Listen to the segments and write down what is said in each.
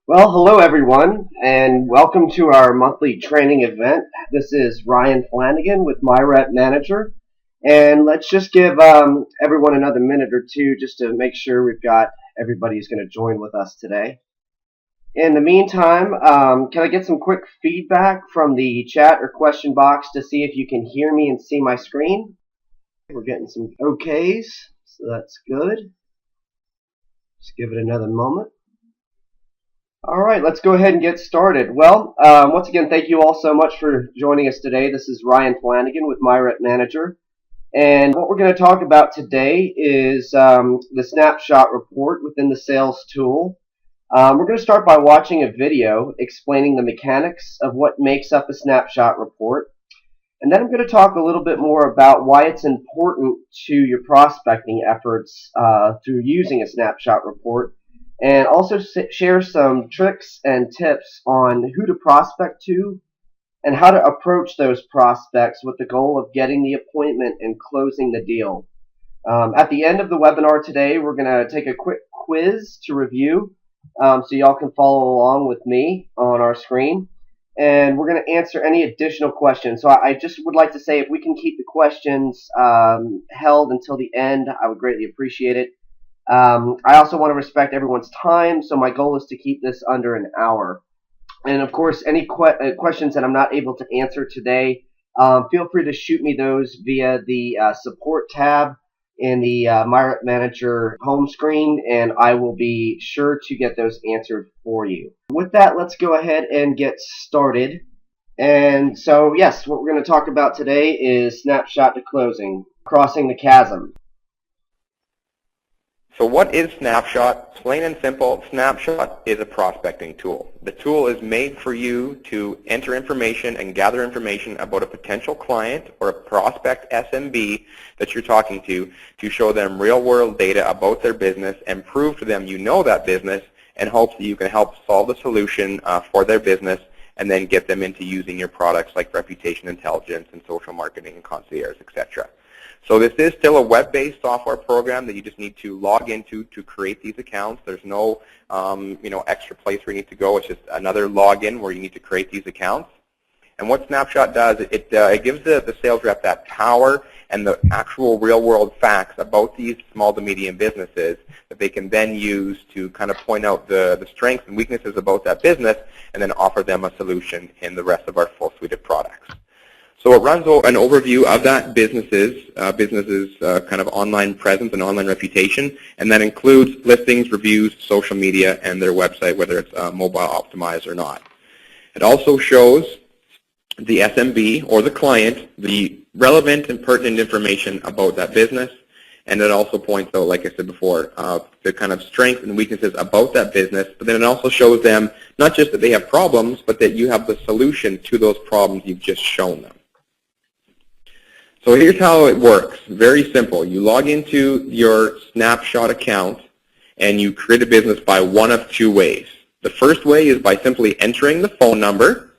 Well, hello everyone, and welcome to our monthly training event. This is Ryan Flanagan with MyRepMgr, and let's just give everyone another minute or two just to make sure we've got everybody who's going to join with us today. In the meantime, can I get some quick feedback from the chat or question box to see if you can hear me and see my screen? We're getting some okays, so that's good. Just give it another moment. All right, let's go ahead and get started. Well, once again, thank you all so much for joining us today. This is Ryan Flanagan with MyRepMgr, and what we're going to talk about today is the snapshot report within the sales tool. We're going to start by watching a video explaining the mechanics of what makes up a snapshot report, and then I'm going to talk a little bit more about why it's important to your prospecting efforts through using a snapshot report, and also share some tricks and tips on who to prospect to and how to approach those prospects with the goal of getting the appointment and closing the deal. At the end of the webinar today, we're going to take a quick quiz to review so y'all can follow along with me on our screen. And we're going to answer any additional questions. So I just would like to say if we can keep the questions held until the end, I would greatly appreciate it. I also want to respect everyone's time, so my goal is to keep this under an hour. And of course, any questions that I'm not able to answer today, feel free to shoot me those via the support tab in the MyRepMgr home screen, and I will be sure to get those answered for you. With that, let's go ahead and get started. And so, yes, what we're going to talk about today is snapshot to closing, crossing the chasm. So what is Snapshot? Plain and simple, Snapshot is a prospecting tool. The tool is made for you to enter information and gather information about a potential client or a prospect SMB that you're talking to show them real-world data about their business and prove to them you know that business and hope that you can help solve the solution for their business and then get them into using your products like reputation intelligence and social marketing and concierge, etc. So this is still a web-based software program that you just need to log into to create these accounts. There's no extra place where you need to go. It's just another login where you need to create these accounts. And what Snapshot does, it gives the sales rep that power and the actual real-world facts about these small to medium businesses that they can then use to kind of point out the strengths and weaknesses about that business and then offer them a solution in the rest of our full suite of products. So it runs an overview of that business's kind of online presence and online reputation, and that includes listings, reviews, social media, and their website, whether it's mobile optimized or not. It also shows the SMB or the client the relevant and pertinent information about that business, and it also points out, like I said before, the kind of strengths and weaknesses about that business, but then it also shows them not just that they have problems, but that you have the solution to those problems you've just shown them. So here's how it works. Very simple. You log into your Snapshot account and you create a business by one of two ways. The first way is by simply entering the phone number,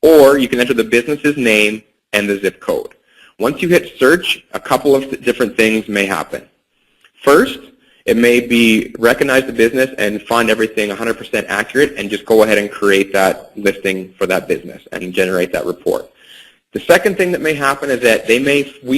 or you can enter the business's name and the zip code. Once you hit search, a couple of different things may happen. First, it may be recognize the business and find everything 100% accurate and just go ahead and create that listing for that business and generate that report. The second thing that may happen is that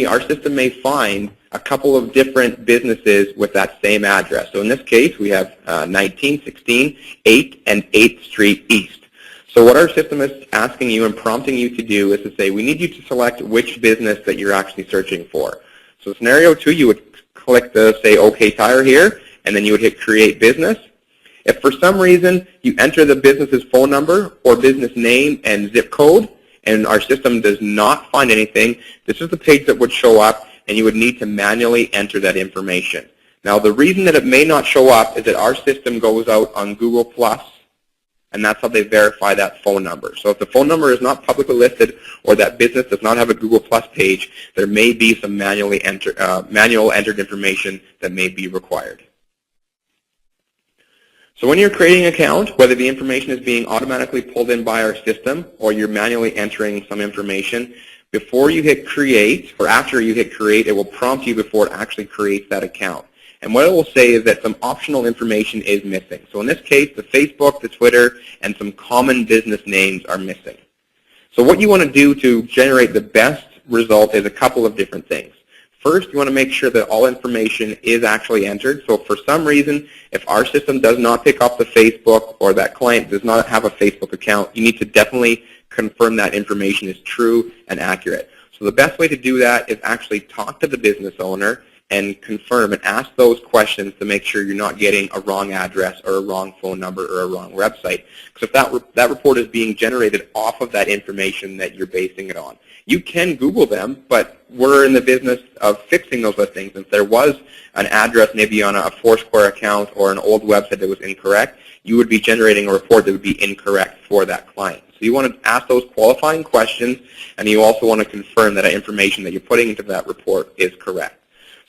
our system may find a couple of different businesses with that same address. So in this case, we have 1916, 8th and 8th Street East. So what our system is asking you and prompting you to do is to say, we need you to select which business that you're actually searching for. So scenario 2, you would click the, say, OK Tire here, and then you would hit Create Business. If for some reason you enter the business's phone number or business name and zip code, and our system does not find anything, this is the page that would show up, and you would need to manually enter that information. Now, the reason that it may not show up is that our system goes out on Google+, and that's how they verify that phone number. So if the phone number is not publicly listed or that business does not have a Google+ page, there may be some manual entered information that may be required. So when you're creating an account, whether the information is being automatically pulled in by our system or you're manually entering some information, before you hit create or after you hit create, it will prompt you before it actually creates that account. And what it will say is that some optional information is missing. So in this case, the Facebook, the Twitter, and some common business names are missing. So what you want to do to generate the best result is a couple of different things. First, you want to make sure that all information is actually entered. So for some reason, if our system does not pick up the Facebook or that client does not have a Facebook account, you need to definitely confirm that information is true and accurate. So the best way to do that is actually talk to the business owner and confirm and ask those questions to make sure you're not getting a wrong address or a wrong phone number or a wrong website. Because if that report is being generated off of that information that you're basing it on. You can Google them, but we're in the business of fixing those listings. If there was an address maybe on a Foursquare account or an old website that was incorrect, you would be generating a report that would be incorrect for that client. So you want to ask those qualifying questions, and you also want to confirm that information that you're putting into that report is correct.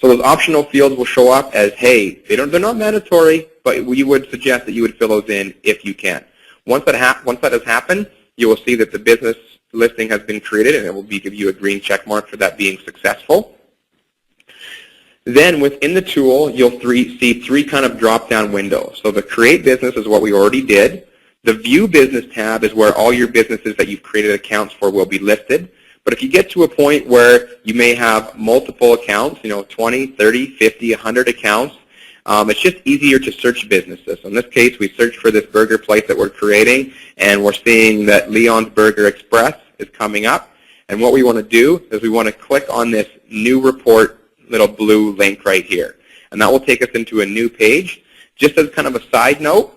So those optional fields will show up as, hey, they're not mandatory, but we would suggest that you would fill those in if you can. Once that has happened, you will see that the business listing has been created, and it will give you a green check mark for that being successful. Then within the tool, you'll see three kind of drop-down windows. So the Create Business is what we already did. The View Business tab is where all your businesses that you've created accounts for will be listed. But if you get to a point where you may have multiple accounts, 20, 30, 50, 100 accounts, it's just easier to search businesses. So in this case, we searched for this burger place that we're creating, and we're seeing that Leon's Burger Express is coming up. And what we want to do is we want to click on this New Report little blue link right here. And that will take us into a new page. Just as kind of a side note,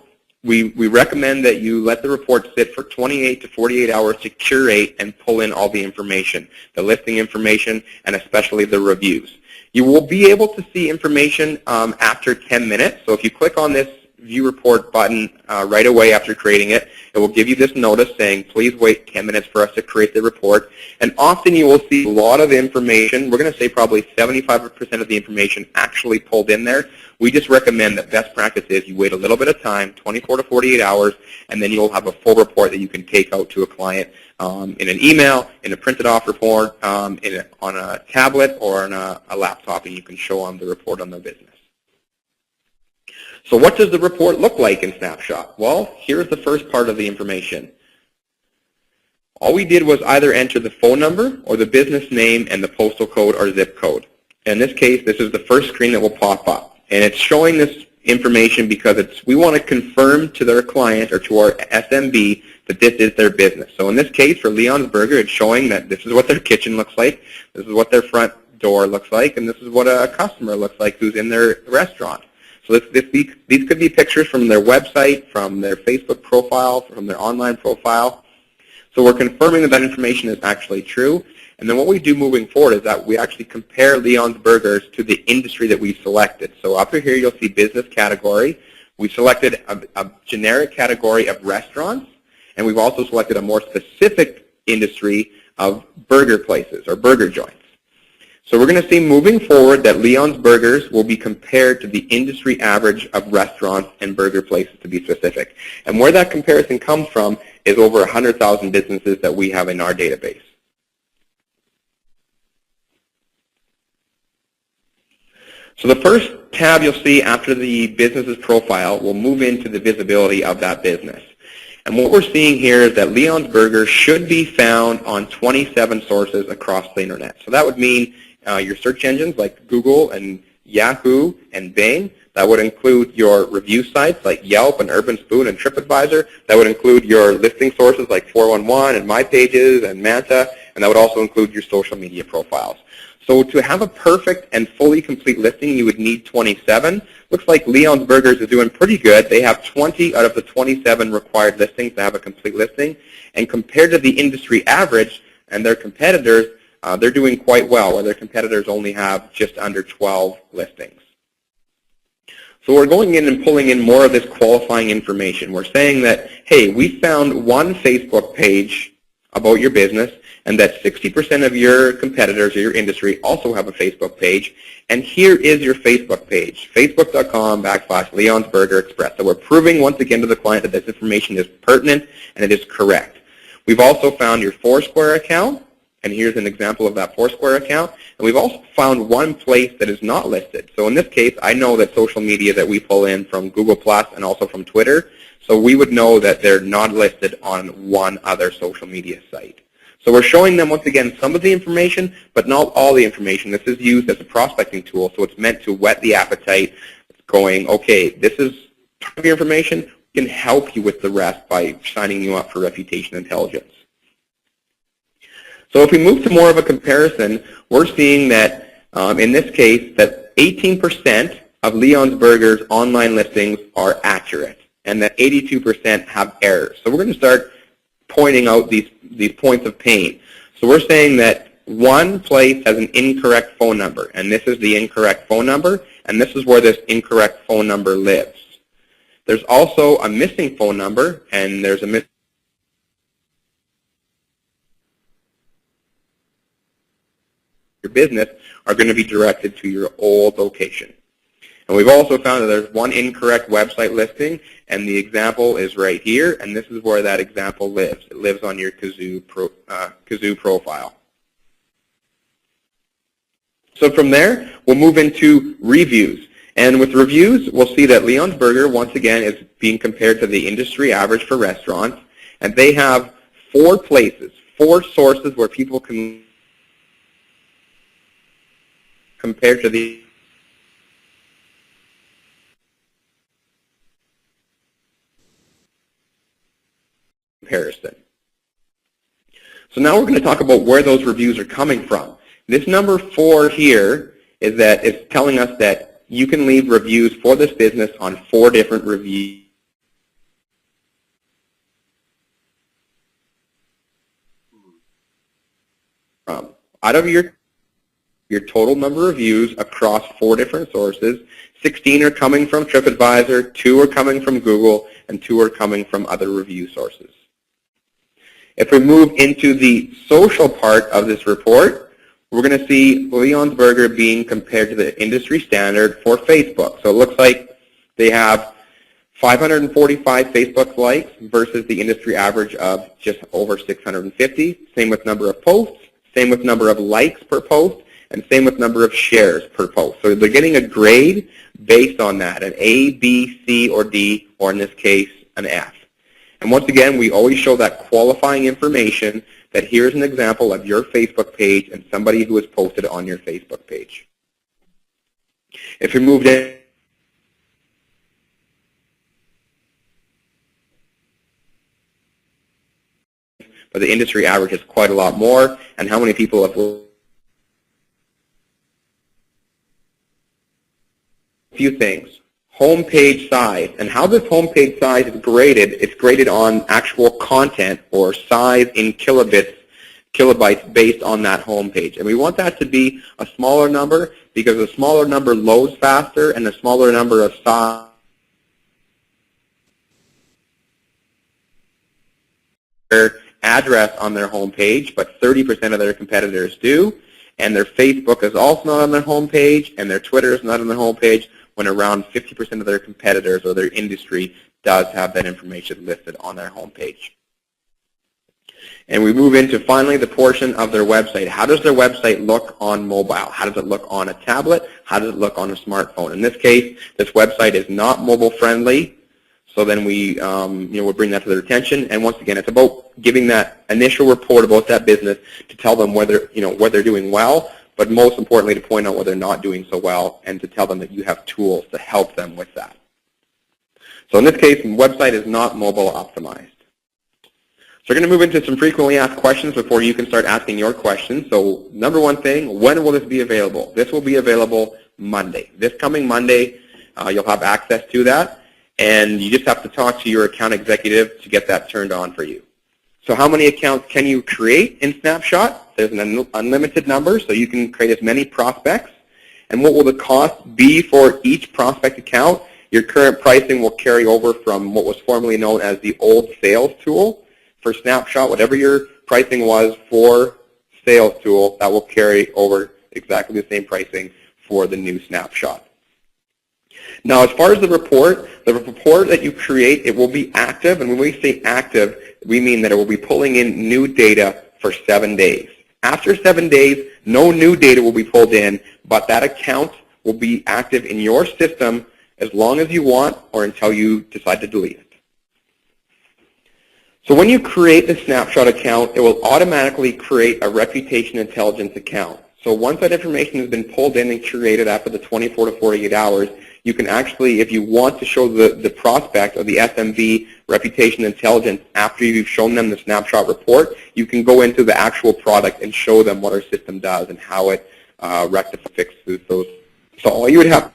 we recommend that you let the report sit for 28 to 48 hours to curate and pull in all the information, the listing information, and especially the reviews. You will be able to see information after 10 minutes. So if you click on this View Report button right away after creating it, it will give you this notice saying, please wait 10 minutes for us to create the report. And often you will see a lot of information. We're going to say probably 75% of the information actually pulled in there. We just recommend that best practice is you wait a little bit of time, 24 to 48 hours, and then you'll have a full report that you can take out to a client in an email, in a printed off report, on a tablet, or on a laptop, and you can show them the report on their business. So what does the report look like in Snapshot? Well, here's the first part of the information. All we did was either enter the phone number or the business name and the postal code or zip code. In this case, this is the first screen that will pop up. And it's showing this information because we want to confirm to their client or to our SMB that this is their business. So in this case, for Leon's Burger, it's showing that this is what their kitchen looks like, this is what their front door looks like, and this is what a customer looks like who's in their restaurant. So these could be pictures from their website, from their Facebook profile, from their online profile. So we're confirming that that information is actually true. And then what we do moving forward is that we actually compare Leon's Burgers to the industry that we selected. So up here you'll see business category. We selected a generic category of restaurants, and we've also selected a more specific industry of burger places or burger joints. So we're going to see moving forward that Leon's Burgers will be compared to the industry average of restaurants and burger places, to be specific. And where that comparison comes from is over 100,000 businesses that we have in our database. So the first tab you'll see after the business's profile will move into the visibility of that business. And what we're seeing here is that Leon's Burger should be found on 27 sources across the internet. So that would mean your search engines like Google and Yahoo and Bing. That would include your review sites like Yelp and Urban Spoon and TripAdvisor. That would include your listing sources like 411 and MyPages and Manta. And that would also include your social media profiles. So to have a perfect and fully complete listing, you would need 27. Looks like Leon's Burgers is doing pretty good. They have 20 out of the 27 required listings to have a complete listing. And compared to the industry average and their competitors, they're doing quite well, where their competitors only have just under 12 listings. So we're going in and pulling in more of this qualifying information. We're saying that, hey, we found one Facebook page about your business, and that 60% of your competitors or your industry also have a Facebook page. And here is your Facebook page, facebook.com/Leon's Burger Express. So we're proving once again to the client that this information is pertinent and it is correct. We've also found your Foursquare account and here's an example of that Foursquare account. And we've also found one place that is not listed. So in this case, I know that social media that we pull in from Google Plus and also from Twitter, so we would know that they're not listed on one other social media site. So we're showing them, once again, some of the information, but not all the information. This is used as a prospecting tool, so it's meant to whet the appetite, going, okay, this is part of your information, we can help you with the rest by signing you up for reputation intelligence. So if we move to more of a comparison, we're seeing that in this case that 18% of Leon's Burgers online listings are accurate and that 82% have errors. So we're going to start pointing out these points of pain. So we're saying that one place has an incorrect phone number, and this is the incorrect phone number, and this is where this incorrect phone number lives. There's also a missing phone number, and there's a missing your business are going to be directed to your old location. And we've also found that there's one incorrect website listing, and the example is right here, and this is where that example lives. It lives on your Kazoo profile. So from there, we'll move into reviews. And with reviews, we'll see that Leon's Burger, once again, is being compared to the industry average for restaurants, and they have 4 places, 4 sources where people can compare to the comparison. So now we're going to talk about where those reviews are coming from. This number 4 here is that it's telling us that you can leave reviews for this business on 4 different reviews. Out of your total number of views across 4 different sources, 16 are coming from TripAdvisor, 2 are coming from Google, and 2 are coming from other review sources. If we move into the social part of this report, we're going to see Leon's Burger being compared to the industry standard for Facebook. So it looks like they have 545 Facebook likes versus the industry average of just over 650. Same with number of posts, same with number of likes per post, and same with number of shares per post. So they're getting a grade based on that, an A, B, C, or D, or in this case, an F. And once again, we always show that qualifying information that here's an example of your Facebook page and somebody who has posted on your Facebook page. If we moved in, but the industry average is quite a lot more, and how many people have a few things. Homepage size, and how this homepage size is graded, it's graded on actual content or size in kilobytes based on that homepage. And we want that to be a smaller number because a smaller number loads faster and a smaller number of size their address on their homepage, but 30% of their competitors do. And their Facebook is also not on their homepage, and their Twitter is not on their homepage, when around 50% of their competitors or their industry does have that information listed on their homepage. And we move into finally the portion of their website. How does their website look on mobile? How does it look on a tablet? How does it look on a smartphone? In this case, this website is not mobile friendly, so then we we'll bring that to their attention. And once again, it's about giving that initial report about that business to tell them whether they're doing well, but most importantly to point out where they're not doing so well and to tell them that you have tools to help them with that. So in this case, the website is not mobile optimized. So we're going to move into some frequently asked questions before you can start asking your questions. So number 1 thing, when will this be available? This will be available Monday. This coming Monday, you'll have access to that, and you just have to talk to your account executive to get that turned on for you. So how many accounts can you create in Snapshot? There's an unlimited number, so you can create as many prospects. And what will the cost be for each prospect account? Your current pricing will carry over from what was formerly known as the old sales tool. For Snapshot, whatever your pricing was for sales tool, that will carry over exactly the same pricing for the new Snapshot. Now, as far as the report that you create, it will be active, and when we say active, we mean that it will be pulling in new data for 7 days. After 7 days, no new data will be pulled in, but that account will be active in your system as long as you want or until you decide to delete it. So when you create the Snapshot account, it will automatically create a reputation intelligence account. So once that information has been pulled in and curated after the 24 to 48 hours, you can actually, if you want to show the prospect or the SMB reputation intelligence after you've shown them the snapshot report, you can go into the actual product and show them what our system does and how it rectifies, fixes those. So all you would have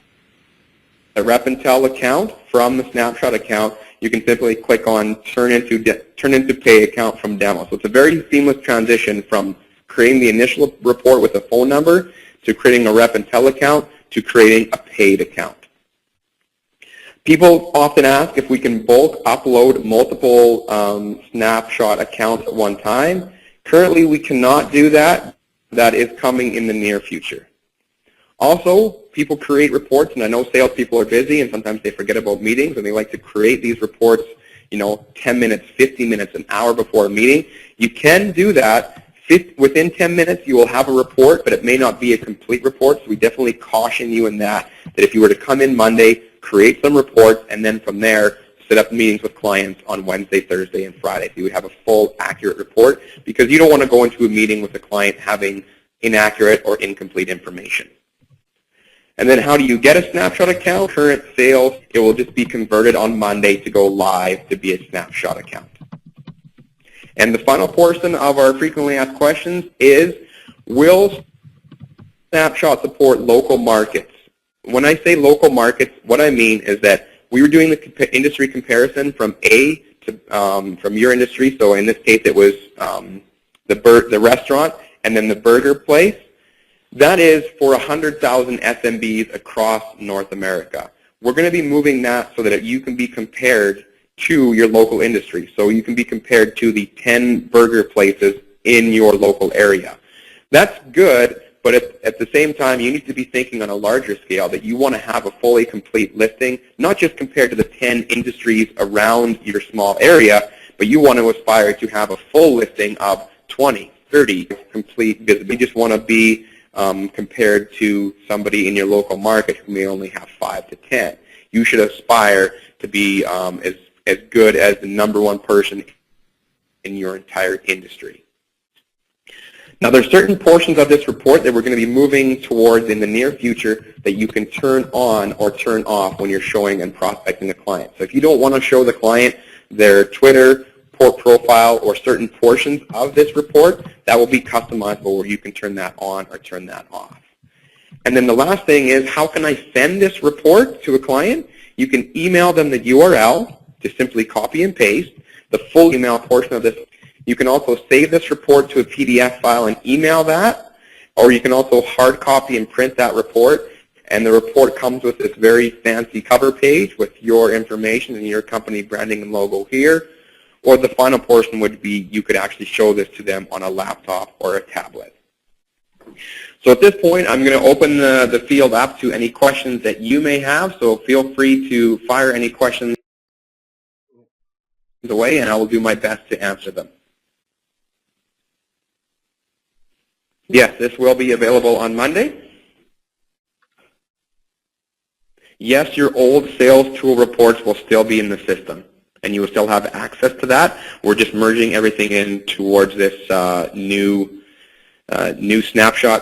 a RepIntel account from the snapshot account. You can simply click on turn into pay account from demo. So it's a very seamless transition from creating the initial report with a phone number to creating a RepIntel account to creating a paid account. People often ask if we can bulk upload multiple snapshot accounts at one time. Currently, we cannot do that. That is coming in the near future. Also, people create reports, and I know salespeople are busy, and sometimes they forget about meetings, and they like to create these reports, 10 minutes, 50 minutes, an hour before a meeting. You can do that. Within 10 minutes, you will have a report, but it may not be a complete report, so we definitely caution you in that if you were to come in Monday, create some reports, and then from there, set up meetings with clients on Wednesday, Thursday, and Friday. So you would have a full, accurate report, because you don't want to go into a meeting with a client having inaccurate or incomplete information. And then how do you get a snapshot account? Current sales, it will just be converted on Monday to go live to be a snapshot account. And the final portion of our frequently asked questions is, will Snapshot support local markets? When I say local markets, what I mean is that we were doing the industry comparison from A to from your industry. So in this case, it was the restaurant and then the burger place. That is for 100,000 SMBs across North America. We're going to be moving that so that you can be compared to your local industry. So you can be compared to the 10 burger places in your local area. That's good, but at the same time, you need to be thinking on a larger scale that you want to have a fully complete listing, not just compared to the 10 industries around your small area, but you want to aspire to have a full listing of 20, 30 complete visibility. You just want to be compared to somebody in your local market who may only have 5 to 10. You should aspire to be as good as the #1 person in your entire industry. Now, there's certain portions of this report that we're going to be moving towards in the near future that you can turn on or turn off when you're showing and prospecting a client. So if you don't want to show the client their Twitter profile or certain portions of this report, that will be customizable where you can turn that on or turn that off. And then the last thing is, how can I send this report to a client? You can email them the URL. Just simply copy and paste the full email portion of this. You can also save this report to a PDF file and email that, or you can also hard copy and print that report, and the report comes with this very fancy cover page with your information and your company branding and logo here, or the final portion would be you could actually show this to them on a laptop or a tablet. So at this point, I'm going to open the field up to any questions that you may have, so feel free to fire any questions away, and I will do my best to answer them. Yes, this will be available on Monday. Yes, your old sales tool reports will still be in the system, and you will still have access to that. We're just merging everything in towards this new snapshot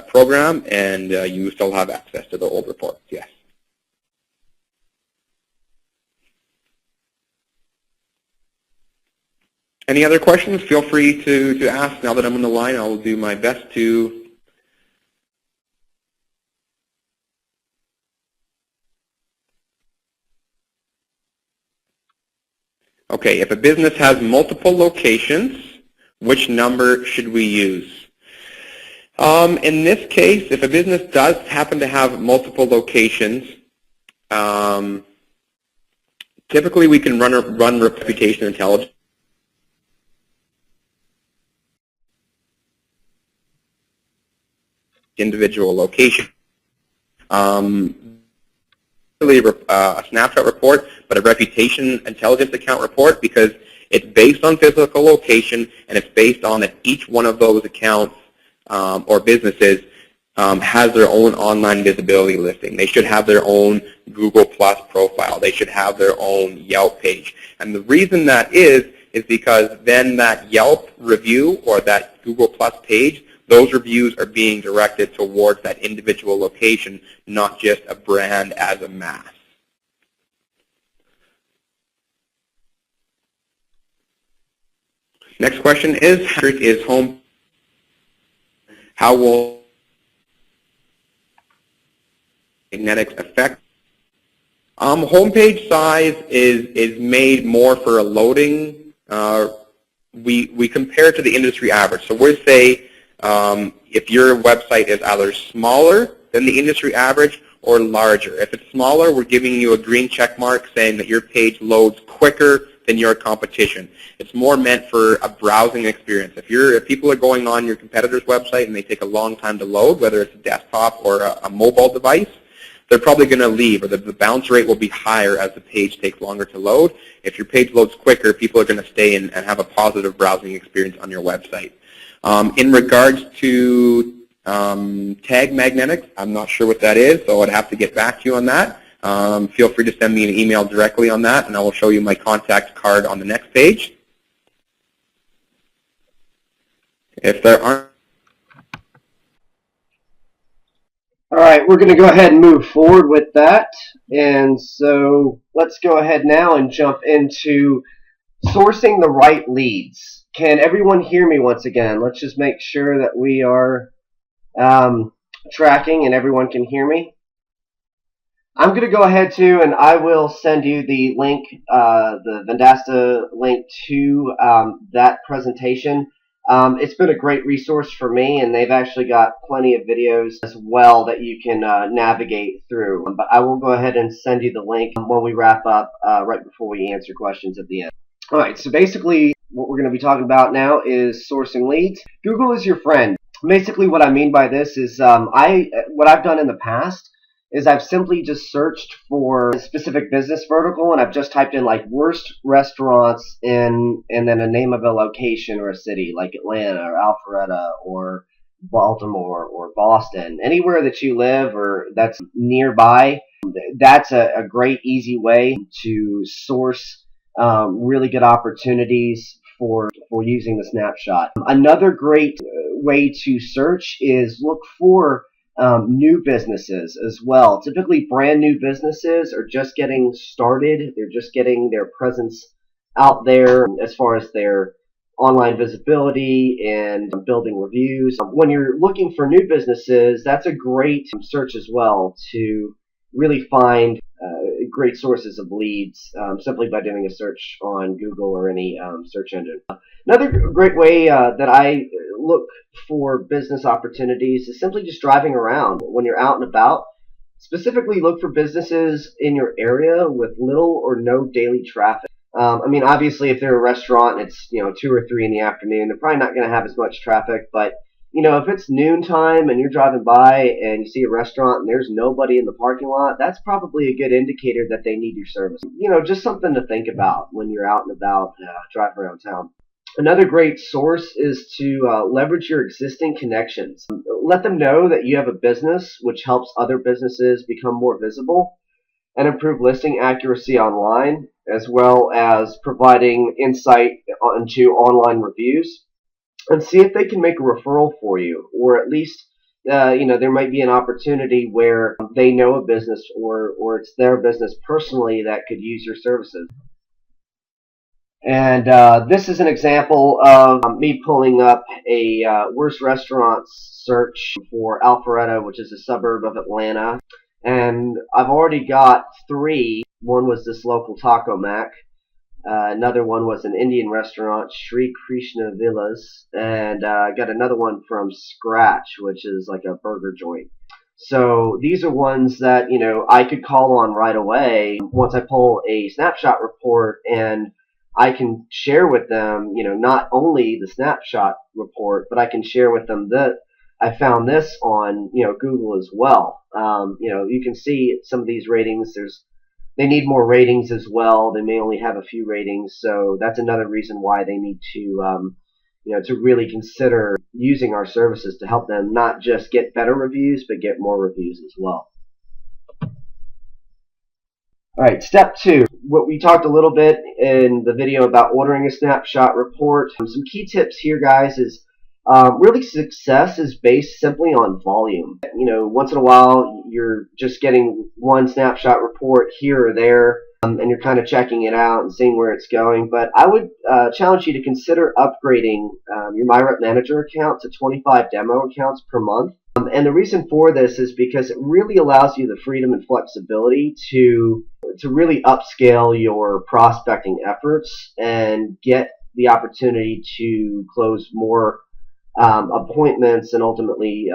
program, and you still have access to the old reports, yes. Any other questions? Feel free to ask. Now that I'm on the line, I will do my best to Okay, if a business has multiple locations, which number should we use? In this case, if a business does happen to have multiple locations, typically we can run reputation intelligence individual location. Really a snapshot report, but a reputation intelligence account report, because it's based on physical location and it's based on that each one of those accounts or businesses has their own online visibility listing. They should have their own Google Plus profile. They should have their own Yelp page. And the reason that is because then that Yelp review or that Google Plus page, those reviews are being directed towards that individual location, not just a brand as a mass. Next question is home. How will magnetics affect? Homepage size is made more for a loading. We compare it to the industry average. So we say if your website is either smaller than the industry average or larger. If it's smaller, we're giving you a green check mark saying that your page loads quicker than your competition. It's more meant for a browsing experience. If people are going on your competitor's website and they take a long time to load, whether it's a desktop or a mobile device, they're probably going to leave, or the bounce rate will be higher as the page takes longer to load. If your page loads quicker, people are going to stay and have a positive browsing experience on your website. In regards to tag magnetics, I'm not sure what that is, so I'd have to get back to you on that. Feel free to send me an email directly on that, and I will show you my contact card on the next page. If there aren't... All right, we're going to go ahead and move forward with that. And so let's go ahead now and jump into sourcing the right leads. Can everyone hear me once again? Let's just make sure that we are tracking and everyone can hear me. I'm going to go ahead too, and I will send you the link, the Vendasta link to that presentation. It's been a great resource for me, and they've actually got plenty of videos as well that you can navigate through. But I will go ahead and send you the link when we wrap up right before we answer questions at the end. All right, so basically what we're going to be talking about now is sourcing leads. Google is your friend. Basically what I mean by this is what I've done in the past is I've simply just searched for a specific business vertical, and I've just typed in like worst restaurants and then a name of a location or a city like Atlanta or Alpharetta or Baltimore or Boston. Anywhere that you live or that's nearby, that's a great easy way to source really good opportunities for using the snapshot. Another great way to search is look for new businesses as well. Typically brand new businesses are just getting started. They're just getting their presence out there as far as their online visibility and building reviews. When you're looking for new businesses, that's a great search as well to really find great sources of leads simply by doing a search on Google or any search engine. Another great way that I look for business opportunities is simply just driving around when you're out and about. Specifically look for businesses in your area with little or no daily traffic. I mean, obviously if they're a restaurant and it's 2 or 3 in the afternoon, they're probably not going to have as much traffic, but if it's noontime and you're driving by and you see a restaurant and there's nobody in the parking lot, that's probably a good indicator that they need your service. Just something to think about when you're out and about driving around town. Another great source is to leverage your existing connections. Let them know that you have a business, which helps other businesses become more visible and improve listing accuracy online, as well as providing insight into online reviews. And see if they can make a referral for you, or at least there might be an opportunity where they know a business or it's their business personally that could use your services. And this is an example of me pulling up a worst restaurants search for Alpharetta, which is a suburb of Atlanta. And I've already got 3. One was this local Taco Mac. Another one was an Indian restaurant, Sri Krishna Villas, and I got another one from Scratch, which is like a burger joint. So these are ones that I could call on right away once I pull a snapshot report, and I can share with them, not only the snapshot report, but I can share with them that I found this on Google as well. You can see some of these ratings. They need more ratings as well. They may only have a few ratings, so that's another reason why they need to, to really consider using our services to help them not just get better reviews, but get more reviews as well. All right, step 2. What we talked a little bit in the video about ordering a snapshot report. Some key tips here, guys, is really success is based simply on volume. Once in a while, you're just getting one snapshot report here or there, and you're kind of checking it out and seeing where it's going. But I would challenge you to consider upgrading your MyRepMgr account to 25 demo accounts per month. And the reason for this is because it really allows you the freedom and flexibility to really upscale your prospecting efforts and get the opportunity to close more appointments and ultimately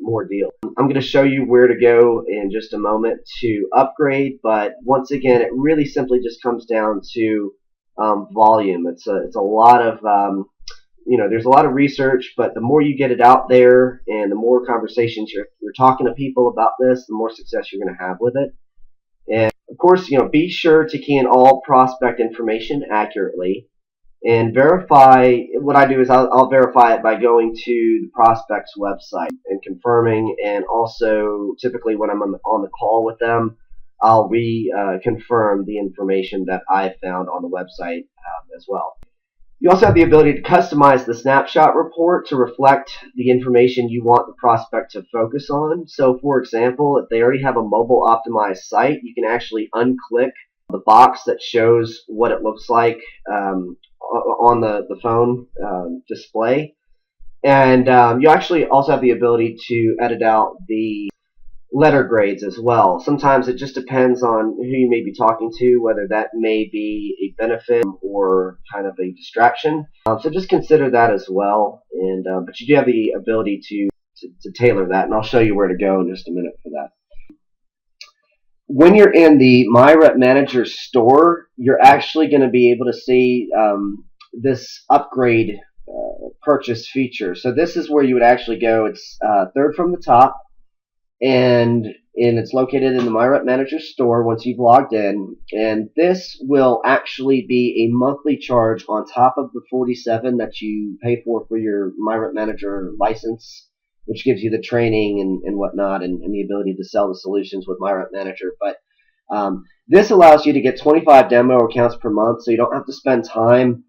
more deals. I'm going to show you where to go in just a moment to upgrade, but once again, it really simply just comes down to volume. It's a lot of there's a lot of research, but the more you get it out there and the more conversations you're talking to people about this, the more success you're going to have with it. And of course, be sure to key in all prospect information accurately and verify. What I do is I'll verify it by going to the prospect's website and confirming, and also typically when I'm on the call with them, I'll confirm the information that I found on the website as well. You also have the ability to customize the snapshot report to reflect the information you want the prospect to focus on. So for example, if they already have a mobile optimized site, you can actually unclick the box that shows what it looks like on the phone display. And you actually also have the ability to edit out the letter grades as well. Sometimes it just depends on who you may be talking to, whether that may be a benefit or kind of a distraction. So just consider that as well. And but you do have the ability to tailor that, and I'll show you where to go in just a minute for that. When you're in the MyRepMgr store, you're actually going to be able to see this upgrade purchase feature. So this is where you would actually go. It's third from the top. And it's located in the MyRepMgr store once you've logged in, and this will actually be a monthly charge on top of the $47 that you pay for your MyRepMgr license, which gives you the training and whatnot, and the ability to sell the solutions with MyRepMgr. But this allows you to get 25 demo accounts per month, so you don't have to spend time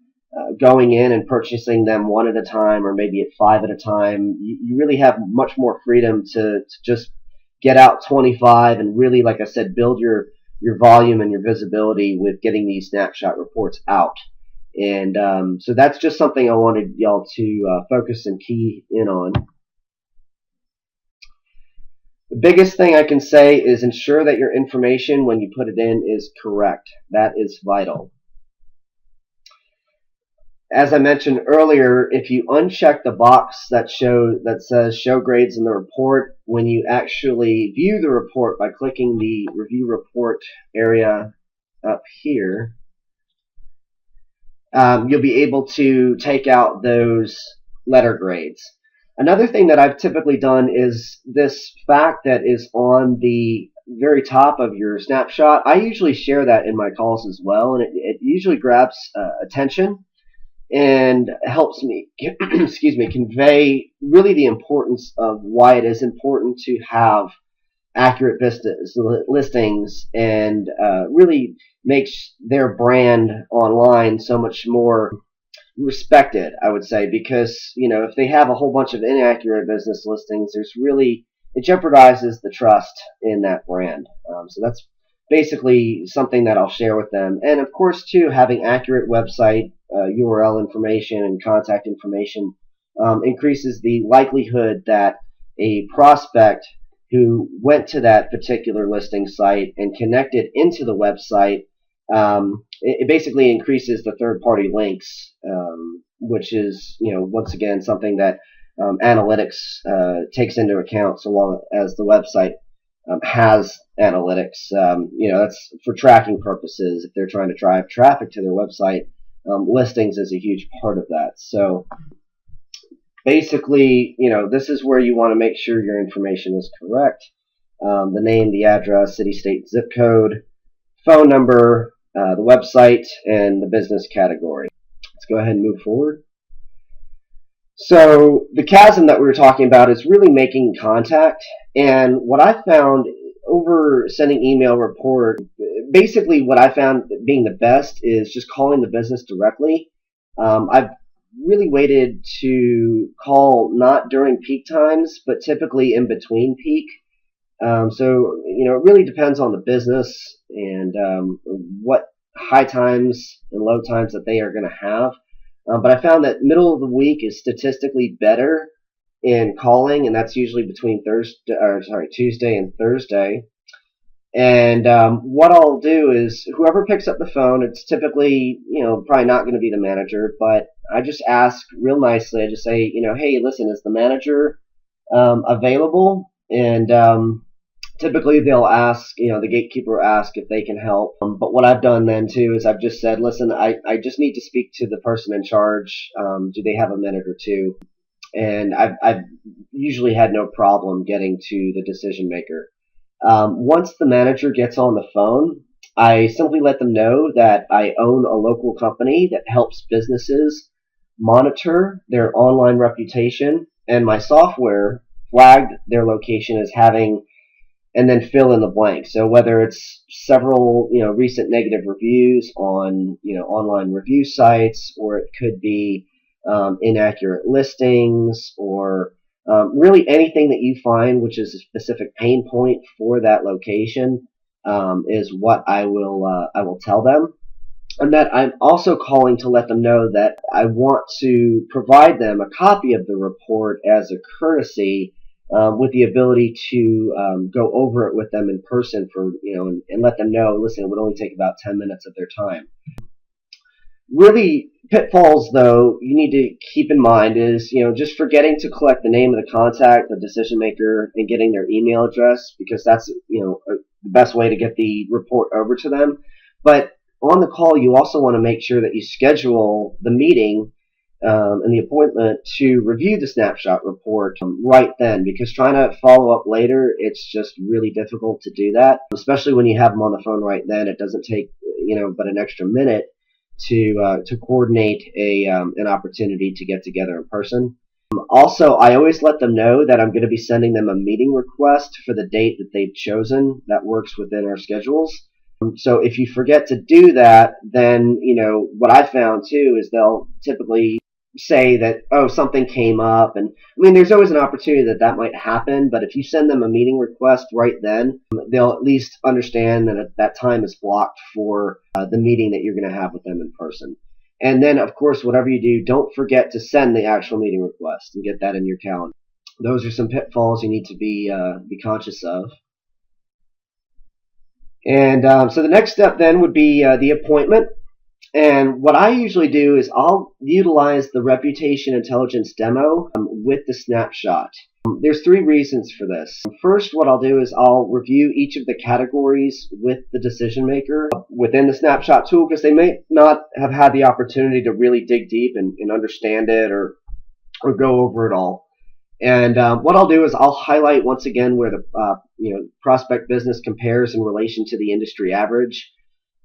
going in and purchasing them one at a time, or maybe at 5 at a time. You really have much more freedom to just get out 25 and really, like I said, build your volume and your visibility with getting these snapshot reports out. And so that's just something I wanted y'all to focus and key in on. The biggest thing I can say is ensure that your information when you put it in is correct. That is vital. As I mentioned earlier, if you uncheck the box that says show grades in the report, when you actually view the report by clicking the review report area up here, you'll be able to take out those letter grades. Another thing that I've typically done is this fact that is on the very top of your snapshot. I usually share that in my calls as well, and it usually grabs attention and helps me convey really the importance of why it is important to have accurate listings, and really makes their brand online so much more respected, I would say, because if they have a whole bunch of inaccurate business listings, it jeopardizes the trust in that brand. So that's basically something that I'll share with them. And of course too, having accurate website URL information and contact information increases the likelihood that a prospect who went to that particular listing site and connected into the website, it basically increases the third-party links, which is once again something that analytics takes into account, so long as the website has analytics. That's for tracking purposes. If they're trying to drive traffic to their website, listings is a huge part of that. So basically, this is where you want to make sure your information is correct. The name, the address, city, state, zip code, phone number, the website, and the business category. Let's go ahead and move forward. So the chasm that we were talking about is really making contact. And what I found over sending email report, basically what I found being the best is just calling the business directly. I've really waited to call not during peak times, but typically in between peak. So, it really depends on the business and what high times and low times that they are going to have. But I found that middle of the week is statistically better in calling, and that's usually between Tuesday and Thursday. And what I'll do is, whoever picks up the phone, it's typically, probably not going to be the manager, but I just ask real nicely. I just say, hey, listen, is the manager available? And typically they'll ask, the gatekeeper will ask if they can help. But what I've done then too is I've just said, listen, I just need to speak to the person in charge. Do they have a minute or two? And I've usually had no problem getting to the decision maker. Once the manager gets on the phone, I simply let them know that I own a local company that helps businesses monitor their online reputation, and my software flagged their location as having, and then fill in the blank. So whether it's several, recent negative reviews on, online review sites, or it could be inaccurate listings, or really anything that you find which is a specific pain point for that location, is what I will tell them. And that I'm also calling to let them know that I want to provide them a copy of the report as a courtesy, with the ability to go over it with them in person for, and let them know, listen, it would only take about 10 minutes of their time. Really, pitfalls, though, you need to keep in mind is, just forgetting to collect the name of the contact, the decision maker, and getting their email address, because that's, the best way to get the report over to them. But on the call, you also want to make sure that you schedule the meeting and the appointment to review the snapshot report right then, because trying to follow up later, it's just really difficult to do that, especially when you have them on the phone right then. It doesn't take, but an extra minute to coordinate an opportunity to get together in person. Also, I always let them know that I'm going to be sending them a meeting request for the date that they've chosen that works within our schedules. So if you forget to do that, then, what I found too is they'll typically say that, oh, something came up. And I mean, there's always an opportunity that that might happen, but if you send them a meeting request right then, they'll at least understand that that time is blocked for the meeting that you're going to have with them in person. And then, of course, whatever you do, don't forget to send the actual meeting request and get that in your calendar. Those are some pitfalls you need to be conscious of. And so the next step then would be the appointment. And what I usually do is I'll utilize the reputation intelligence demo with the snapshot. There's three reasons for this. First, what I'll do is I'll review each of the categories with the decision maker within the snapshot tool, because they may not have had the opportunity to really dig deep and understand it or go over it all. And what I'll do is I'll highlight once again where the prospect business compares in relation to the industry average.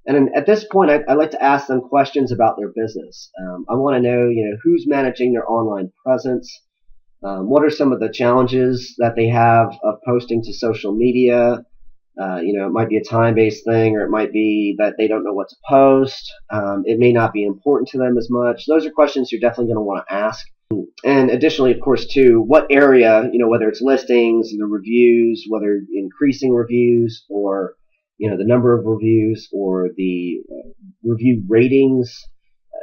And then at this point, I like to ask them questions about their business. I want to know, who's managing their online presence. What are some of the challenges that they have of posting to social media? It might be a time-based thing, or it might be that they don't know what to post. It may not be important to them as much. Those are questions you're definitely going to want to ask. And additionally, of course, too, what area, whether it's listings, the reviews, whether increasing reviews, or the number of reviews, or the review ratings,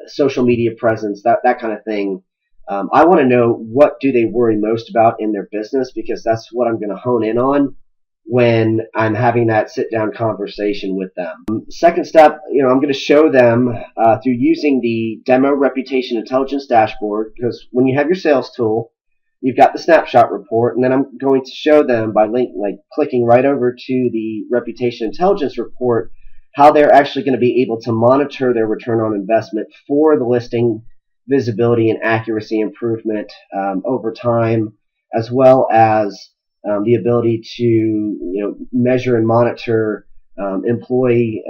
social media presence, that kind of thing. I want to know, what do they worry most about in their business, because that's what I'm going to hone in on when I'm having that sit-down conversation with them. Second step, I'm going to show them through using the demo reputation intelligence dashboard, because when you have your sales tool, you've got the snapshot report, and then I'm going to show them by clicking right over to the reputation intelligence report how they're actually going to be able to monitor their return on investment for the listing visibility and accuracy improvement over time, as well as the ability to measure and monitor employee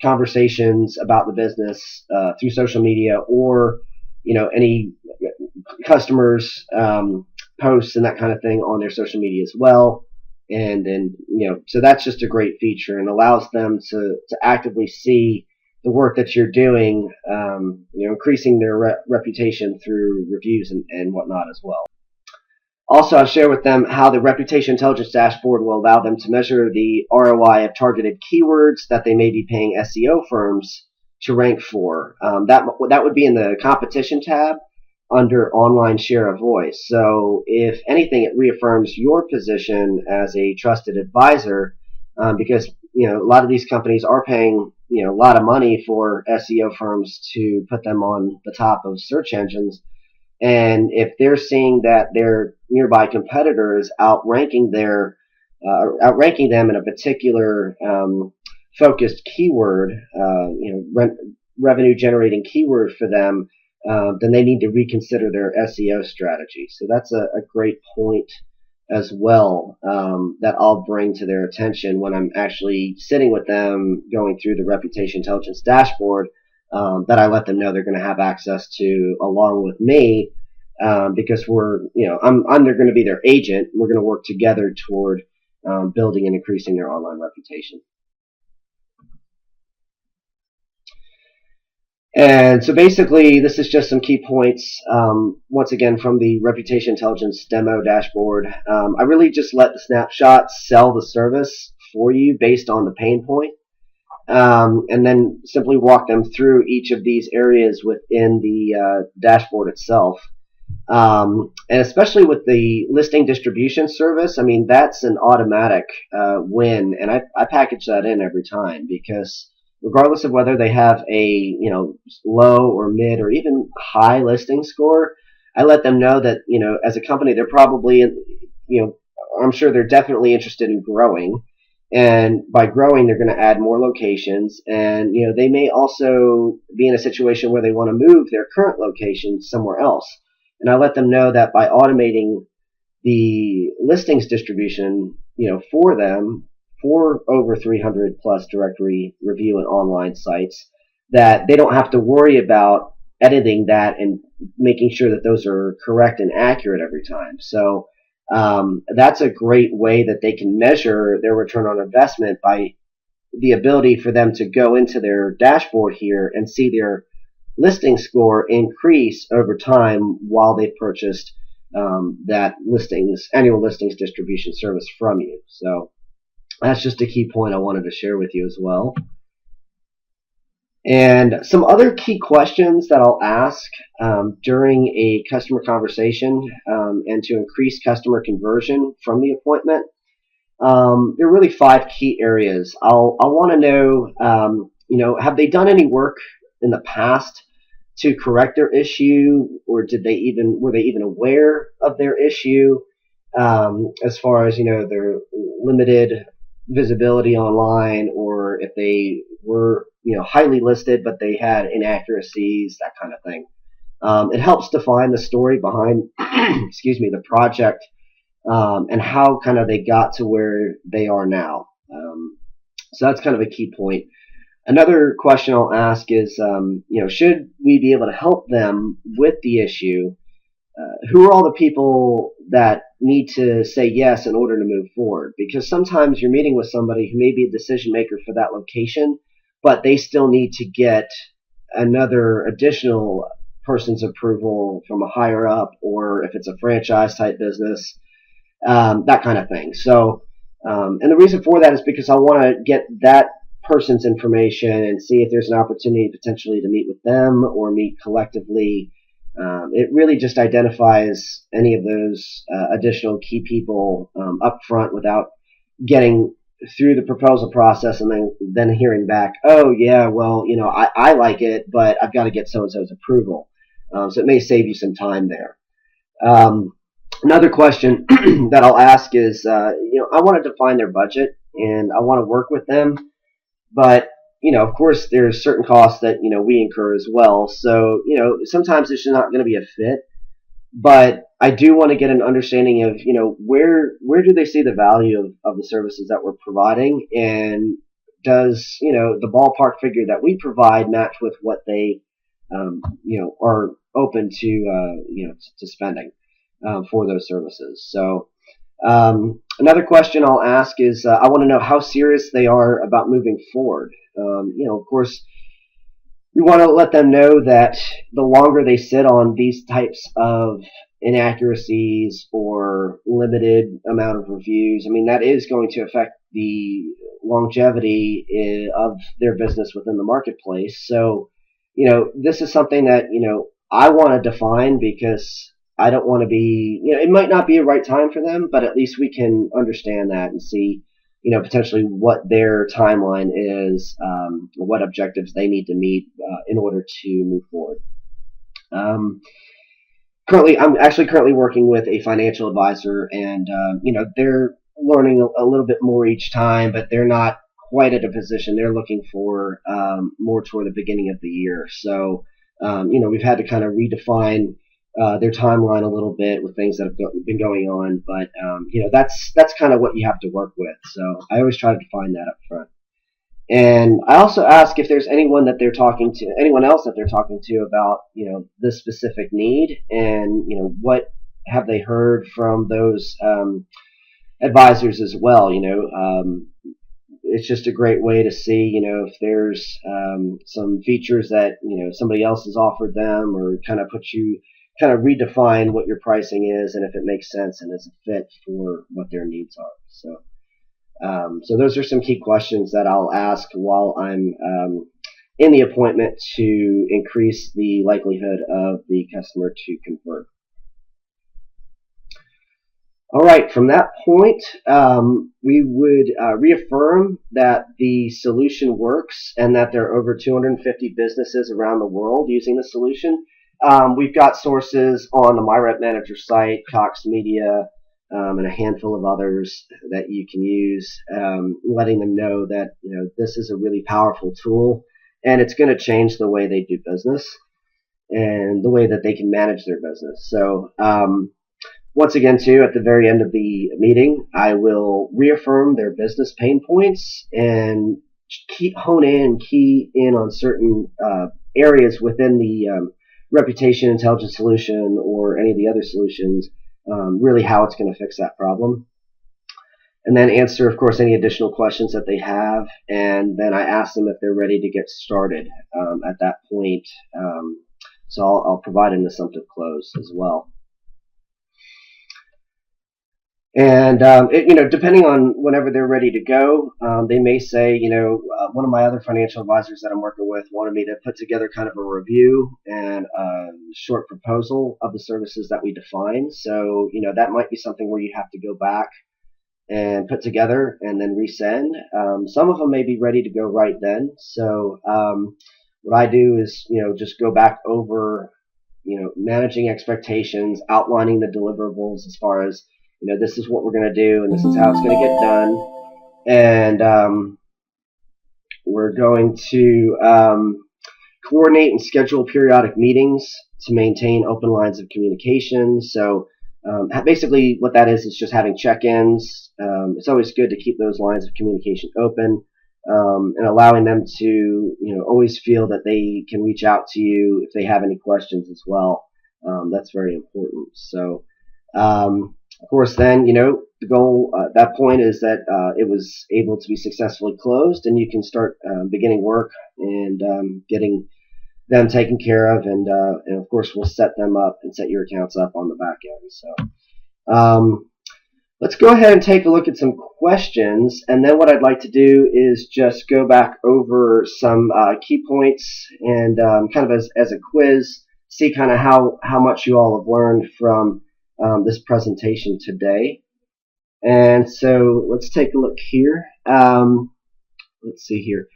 conversations about the business through social media, or any customers' posts and that kind of thing on their social media as well. And then, so that's just a great feature and allows them to actively see the work that you're doing, increasing their reputation through reviews and whatnot as well. Also, I'll share with them how the Reputation Intelligence Dashboard will allow them to measure the ROI of targeted keywords that they may be paying SEO firms to rank for. That would be in the competition tab under online share of voice. So if anything, it reaffirms your position as a trusted advisor, because a lot of these companies are paying a lot of money for SEO firms to put them on the top of search engines. And if they're seeing that their nearby competitors outranking them in a particular focused keyword, revenue generating keyword for them, then they need to reconsider their SEO strategy. So that's a great point as well, that I'll bring to their attention when I'm actually sitting with them going through the Reputation Intelligence Dashboard, that I let them know they're going to have access to along with me, because I'm going to be their agent. We're going to work together toward building and increasing their online reputation. And so basically, this is just some key points, once again, from the Reputation Intelligence Demo Dashboard. I really just let the snapshot sell the service for you based on the pain point, and then simply walk them through each of these areas within the dashboard itself. And especially with the listing distribution service, I mean, that's an automatic win, and I package that in every time, because regardless of whether they have a low or mid or even high listing score, I let them know that as a company they're probably I'm sure they're definitely interested in growing, and by growing they're going to add more locations, and they may also be in a situation where they want to move their current location somewhere else, and I let them know that by automating the listings distribution for them, for over 300 plus directory review and online sites, that they don't have to worry about editing that and making sure that those are correct and accurate every time. So that's a great way that they can measure their return on investment, by the ability for them to go into their dashboard here and see their listing score increase over time while they've purchased that annual listings distribution service from you. So that's just a key point I wanted to share with you as well. And some other key questions that I'll ask during a customer conversation, and to increase customer conversion from the appointment, there are really 5 key areas. I'll want to know, have they done any work in the past to correct their issue, or were they even aware of their issue, as far as their limited visibility online, or if they were highly listed but they had inaccuracies, that kind of thing. It helps define the story behind the project, and how kind of they got to where they are now. So that's kind of a key point. Another question I'll ask is, should we be able to help them with the issue? Who are all the people that need to say yes in order to move forward? Because sometimes you're meeting with somebody who may be a decision maker for that location, but they still need to get another additional person's approval from a higher up, or if it's a franchise type business, that kind of thing. So, and the reason for that is because I want to get that person's information and see if there's an opportunity potentially to meet with them or meet collectively. It really just identifies any of those additional key people up front without getting through the proposal process and then hearing back, oh yeah, well, I like it, but I've got to get so-and-so's approval. So it may save you some time there. Another question that I'll ask is, I want to define their budget and I want to work with them, but of course, there's certain costs that we incur as well. So sometimes it's not going to be a fit, but I do want to get an understanding of where do they see the value of the services that we're providing, and does the ballpark figure that we provide match with what they are open to to spending for those services. So another question I'll ask is I want to know how serious they are about moving forward. Of course, we want to let them know that the longer they sit on these types of inaccuracies or limited amount of reviews, I mean, that is going to affect the longevity of their business within the marketplace. So, this is something that, I want to define because I don't want to be, it might not be a right time for them, but at least we can understand that and see, potentially what their timeline is, what objectives they need to meet in order to move forward. Um, I'm actually currently working with a financial advisor, and they're learning a little bit more each time, but they're not quite at a position. They're looking for more toward the beginning of the year. So, we've had to kind of redefine their timeline a little bit with things that have been going on, but that's kind of what you have to work with. So I always try to define that up front. And I also ask if there's anyone that they're talking to, anyone else that they're talking to about, this specific need, and what have they heard from those advisors as well. It's just a great way to see, if there's some features that somebody else has offered them, or kind of redefine what your pricing is and if it makes sense and is a fit for what their needs are. So those are some key questions that I'll ask while I'm in the appointment to increase the likelihood of the customer to convert. All right, from that point, we would reaffirm that the solution works and that there are over 250 businesses around the world using the solution. We've got sources on the MyRepMgr site, Cox Media, and a handful of others that you can use, letting them know that this is a really powerful tool, and it's going to change the way they do business and the way that they can manage their business. So once again, too, at the very end of the meeting, I will reaffirm their business pain points and key in on certain areas within the reputation intelligence solution or any of the other solutions, really how it's going to fix that problem. And then answer, of course, any additional questions that they have. And then I ask them if they're ready to get started at that point. So I'll provide an assumptive close as well. And depending on whenever they're ready to go, they may say, one of my other financial advisors that I'm working with wanted me to put together kind of a review and a short proposal of the services that we define. So, that might be something where you have to go back and put together and then resend. Some of them may be ready to go right then. So, what I do is, just go back over, managing expectations, outlining the deliverables as far as, this is what we're going to do, and this is how it's going to get done. And we're going to coordinate and schedule periodic meetings to maintain open lines of communication. So basically what that is just having check-ins. It's always good to keep those lines of communication open, and allowing them to always feel that they can reach out to you if they have any questions as well. That's very important. So of course, then, the goal at that point is that it was able to be successfully closed, and you can start beginning work and getting them taken care of, and of course, we'll set them up and set your accounts up on the back end. So let's go ahead and take a look at some questions, and then what I'd like to do is just go back over some key points and kind of as a quiz, see kind of how much you all have learned from this presentation today. And so let's take a look here. Let's see here.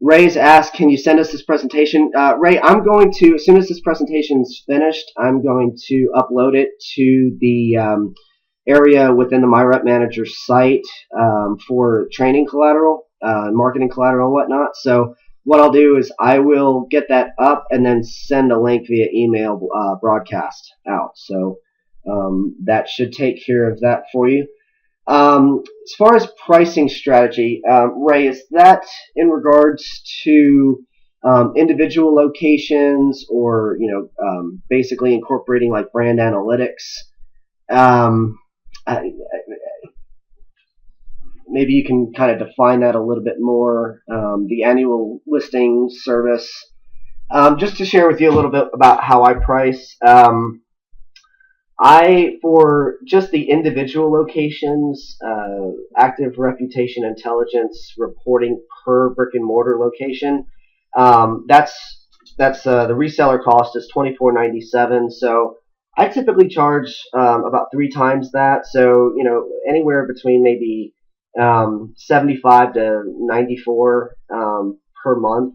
Ray's asked, can you send us this presentation? Ray, I'm going to, as soon as this presentation is finished, I'm going to upload it to the area within the MyRepMgr site for training collateral, marketing collateral and whatnot. So what I'll do is I will get that up and then send a link via email broadcast out. So that should take care of that for you. As far as pricing strategy, Ray, is that in regards to individual locations, or basically incorporating like brand analytics. Um, Maybe you can kind of define that a little bit more. The annual listing service. Just to share with you a little bit about how I price. For just the individual locations, active reputation intelligence reporting per brick and mortar location. That's the reseller cost is $24.97. So I typically charge about 3 times that. So anywhere between maybe 75 to 94 per month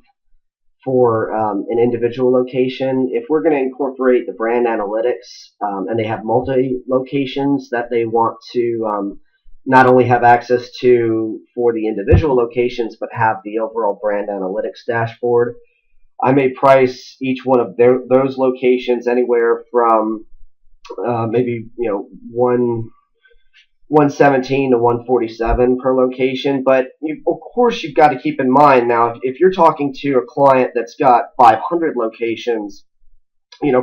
for an individual location. If we're going to incorporate the brand analytics, and they have multi-locations that they want to not only have access to for the individual locations, but have the overall brand analytics dashboard, I may price each one of those locations anywhere from maybe 117 to 147 per location. But of course, you've got to keep in mind now, if you're talking to a client that's got 500 locations,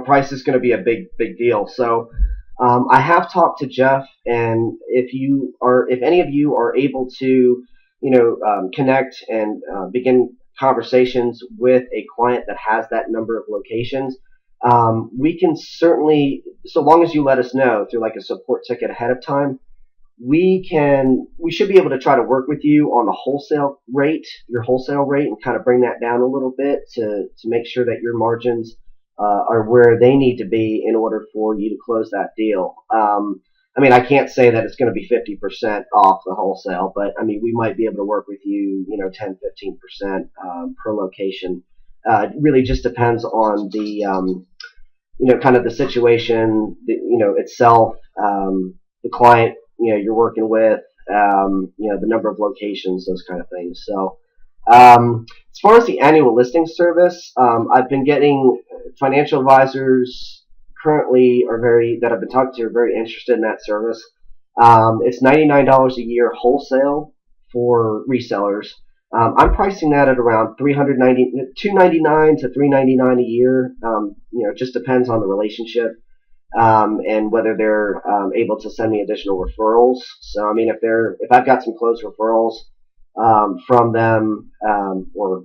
price is going to be a big deal. So I have talked to Jeff, and if any of you are able to connect and begin conversations with a client that has that number of locations, we can certainly, so long as you let us know through like a support ticket ahead of time, we should be able to try to work with you on the your wholesale rate, and kind of bring that down a little bit to make sure that your margins are where they need to be in order for you to close that deal. I can't say that it's going to be 50% off the wholesale, but we might be able to work with you, 10, 15% per location. It really just depends on the, kind of the situation, itself, the client, you're working with, the number of locations, those kind of things. So, as far as the annual listing service, I've been getting financial advisors currently that I've been talking to are very interested in that service. It's $99 a year wholesale for resellers. I'm pricing that at around $299 to $399 a year. It just depends on the relationship. And whether they're able to send me additional referrals. So if I've got some closed referrals from them, or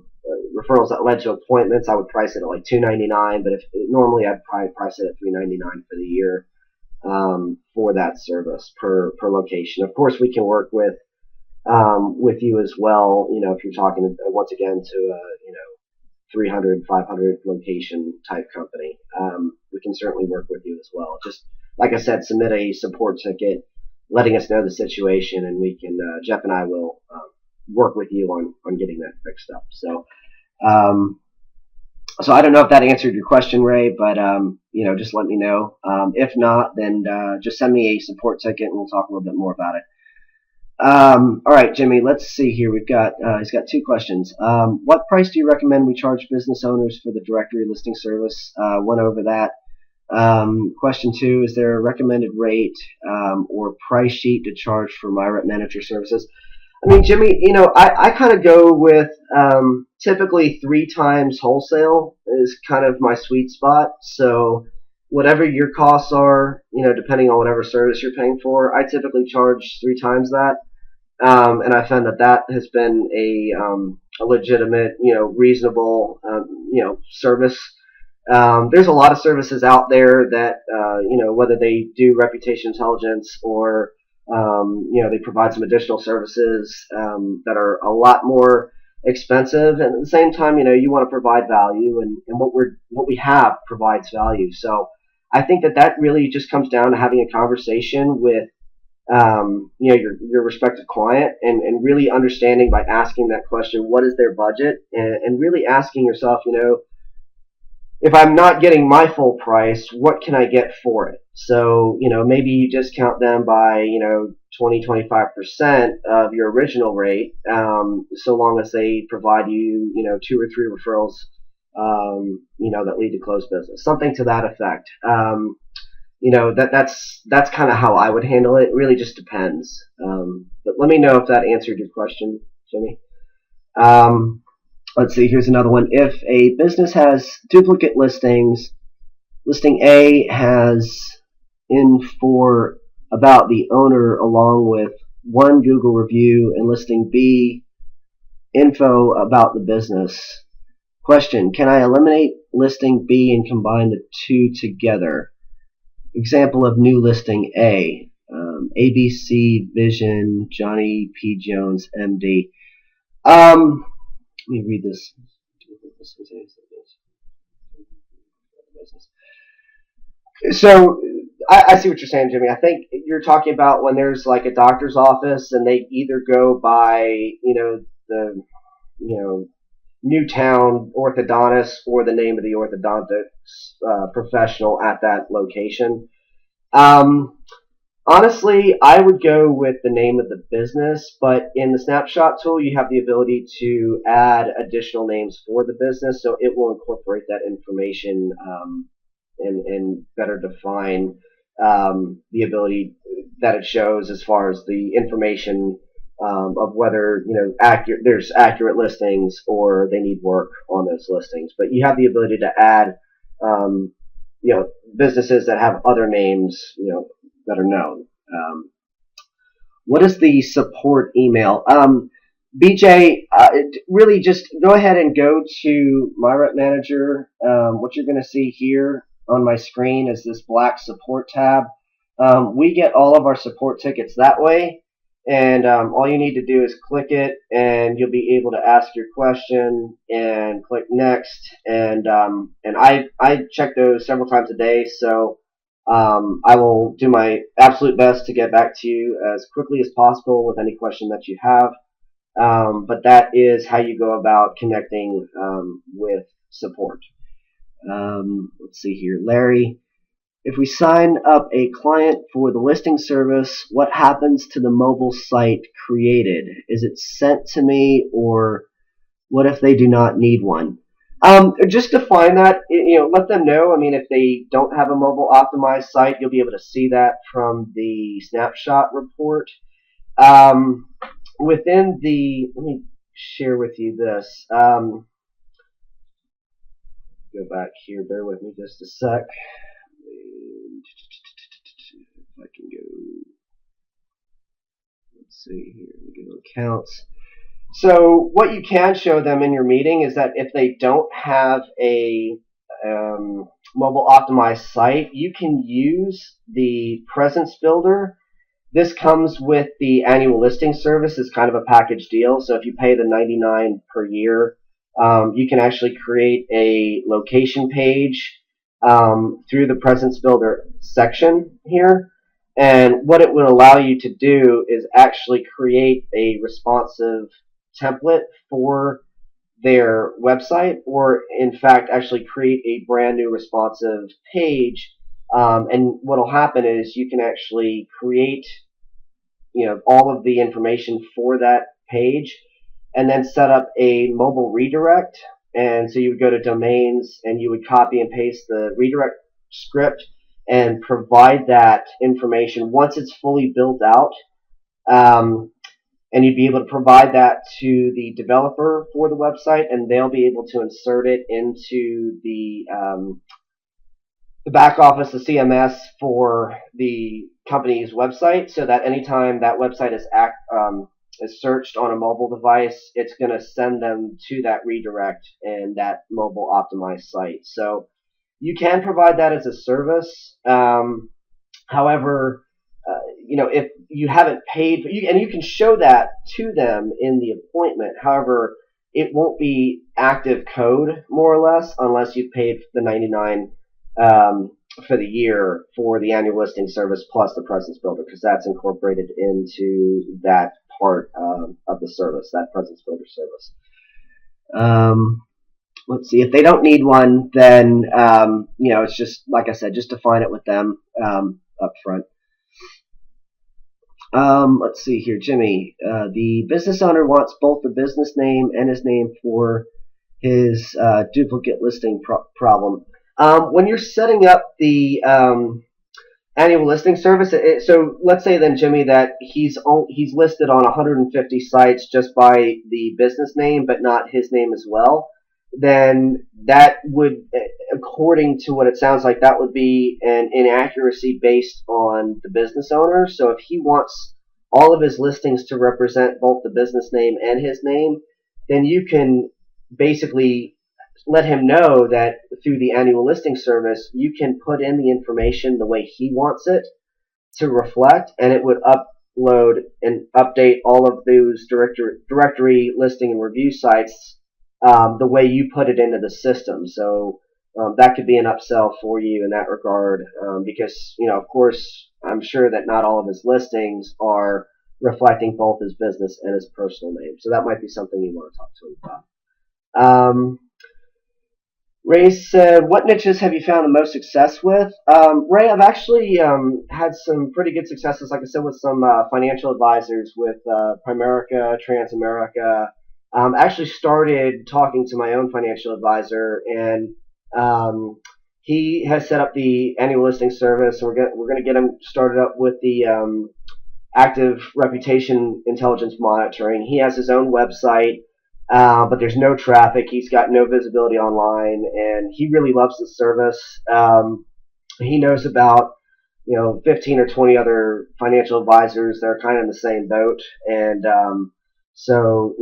referrals that led to appointments, I would price it at like $299. But normally I'd probably price it at $399 for the year for that service per location. Of course, we can work with you as well. If you're talking once again to a 300, 500 location type company, we can certainly work with you as well. Just like I said, submit a support ticket, letting us know the situation, and we can, Jeff and I will work with you on getting that fixed up. So, so I don't know if that answered your question, Ray, but just let me know. If not, then just send me a support ticket, and we'll talk a little bit more about it. All right, Jimmy, let's see here. He's got 2 questions. What price do you recommend we charge business owners for the directory listing service? Went over that. Question 2, is there a recommended rate or price sheet to charge for MyRepMgr services? Jimmy, I kind of go with typically 3 times wholesale is kind of my sweet spot. So whatever your costs are, depending on whatever service you're paying for, I typically charge 3 times that. And I found that has been a legitimate, reasonable, service. There's a lot of services out there that, whether they do reputation intelligence or, they provide some additional services that are a lot more expensive. And at the same time, you want to provide value, and what we have provides value. So I think that really just comes down to having a conversation with your respective client, and really understanding by asking that question, what is their budget, and really asking yourself, if I'm not getting my full price, what can I get for it? So, maybe you discount them by, 20-25% of your original rate, so long as they provide you, 2 or 3 referrals, that lead to closed business, something to that effect. That's kind of how I would handle it. It really just depends. But let me know if that answered your question, Jimmy. Let's see, here's another one. If a business has duplicate listings, listing A has info about the owner along with one Google review, and listing B info about the business. Question, can I eliminate listing B and combine the two together? Example of new listing A. ABC Vision, Johnny P. Jones, MD. Let me read this. So I see what you're saying, Jimmy. I think you're talking about when there's like a doctor's office and they either go by, the, Newtown orthodontist or the name of the orthodontics professional at that location. Um, Honestly, I would go with the name of the business, but in the snapshot tool, you have the ability to add additional names for the business, so it will incorporate that information and better define the ability that it shows as far as the information of whether there's accurate listings or they need work on those listings. But you have the ability to add um, businesses that have other names that are known. What is the support email? BJ, really just go ahead and go to MyRepMgr. What you're going to see here on my screen is this black support tab. We get all of our support tickets that way, and all you need to do is click it, and you'll be able to ask your question and click next. And I check those several times a day, so I will do my absolute best to get back to you as quickly as possible with any question that you have. But that is how you go about connecting with support. Let's see here. Larry, if we sign up a client for the listing service, what happens to the mobile site created? Is it sent to me, or what if they do not need one? Just define that, let them know. I mean, if they don't have a mobile optimized site, you'll be able to see that from the snapshot report. Let me share with you this. Go back here, bear with me just a sec. If I can go, let's see here, go accounts. So what you can show them in your meeting is that if they don't have a mobile optimized site, you can use the presence builder. This comes with the annual listing service as kind of a package deal. So if you pay the $99 per year, you can actually create a location page through the presence builder section here. And what it will allow you to do is actually create a responsive template for their website, or in fact actually create a brand new responsive page. And what will happen is you can actually create all of the information for that page and then set up a mobile redirect. And so you would go to domains and you would copy and paste the redirect script and provide that information once it's fully built out. And you'd be able to provide that to the developer for the website, and they'll be able to insert it into the back office, the CMS for the company's website, so that anytime that website is searched on a mobile device, it's going to send them to that redirect and that mobile optimized site. So you can provide that as a service. However, if you haven't paid, and you can show that to them in the appointment. However, it won't be active code, more or less, unless you've paid the $99 for the year for the annual listing service plus the presence builder, because that's incorporated into that part of the service, that presence builder service. Let's see. If they don't need one, then it's just, like I said, just define it with them up front. Let's see here, Jimmy. The business owner wants both the business name and his name for his duplicate listing problem. When you're setting up the Annual listing service. So let's say then, Jimmy, that he's listed on 150 sites just by the business name, but not his name as well. Then that would, according to what it sounds like, that would be an inaccuracy based on the business owner. So if he wants all of his listings to represent both the business name and his name, then you can basically let him know that through the annual listing service, you can put in the information the way he wants it to reflect, and it would upload and update all of those directory listing and review sites the way you put it into the system. So that could be an upsell for you in that regard, because of course, I'm sure that not all of his listings are reflecting both his business and his personal name. So that might be something you want to talk to him about. Ray said, what niches have you found the most success with? Ray, I've actually had some pretty good successes, like I said, with some financial advisors with Primerica, Transamerica. Actually started talking to my own financial advisor, and he has set up the annual listing service. So we're gonna get him started up with the active reputation intelligence monitoring. He has his own website. But there's no traffic. He's got no visibility online, and he really loves the service. He knows about 15 or 20 other financial advisors that are kind of in the same boat, and so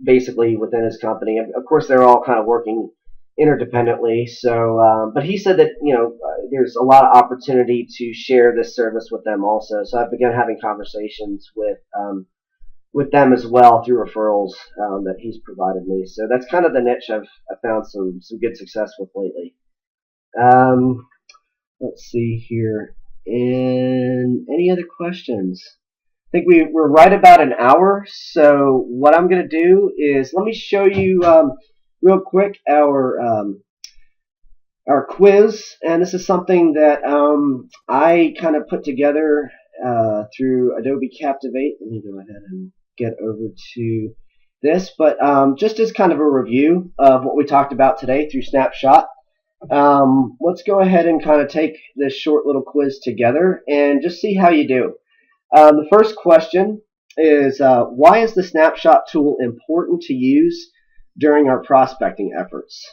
basically within his company, of course, they're all kind of working interdependently. So, but he said that there's a lot of opportunity to share this service with them also. So I've begun having conversations with them as well through referrals that he's provided me. So that's kind of the niche I've found some good success with lately. Let's see here. And any other questions? I think we're right about an hour. So what I'm going to do is let me show you real quick our quiz. And this is something that I kind of put together through Adobe Captivate. Let me go ahead and get over to this, but just as kind of a review of what we talked about today through Snapshot, let's go ahead and kind of take this short little quiz together and just see how you do. The first question is, why is the Snapshot tool important to use during our prospecting efforts?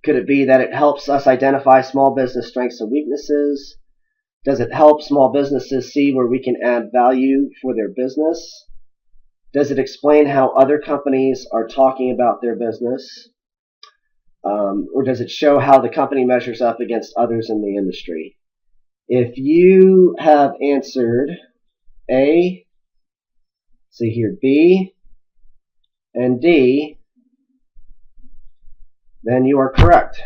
Could it be that it helps us identify small business strengths and weaknesses? Does it help small businesses see where we can add value for their business? Does it explain how other companies are talking about their business? Or does it show how the company measures up against others in the industry? If you have answered A, see here, B, and D, then you are correct.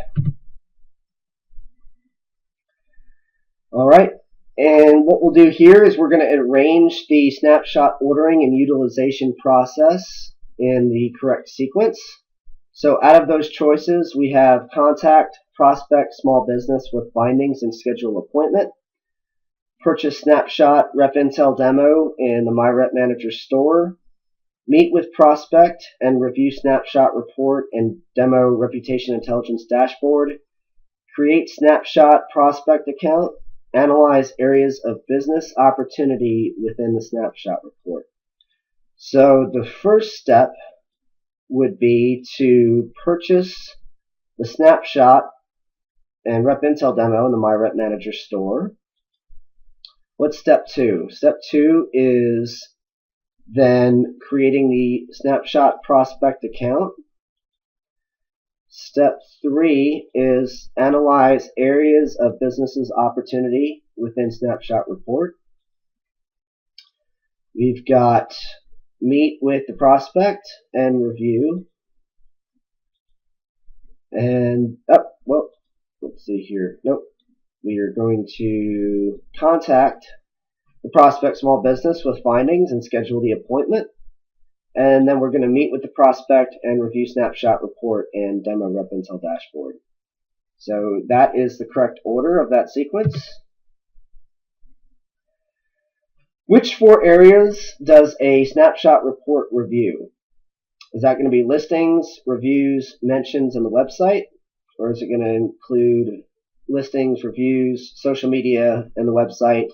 All right, and what we'll do here is we're going to arrange the snapshot ordering and utilization process in the correct sequence. So out of those choices, we have contact, prospect, small business with findings and schedule appointment, purchase snapshot rep intel demo in the MyRepMgr store, meet with prospect and review snapshot report and demo reputation intelligence dashboard, create snapshot prospect account, analyze areas of business opportunity within the snapshot report. So the first step would be to purchase the snapshot and rep intel demo in the MyRepMgr store. What's step two? Step two is then creating the snapshot prospect account. Step 3 is analyze areas of business's opportunity within Snapshot Report. We've got meet with the prospect and review. And, well, let's see here. Nope. We are going to contact the prospect small business with findings and schedule the appointment. And then we're going to meet with the prospect and review Snapshot Report and demo Rep Intel Dashboard. So that is the correct order of that sequence. Which 4 areas does a Snapshot Report review? Is that going to be listings, reviews, mentions, and the website? Or is it going to include listings, reviews, social media, and the website?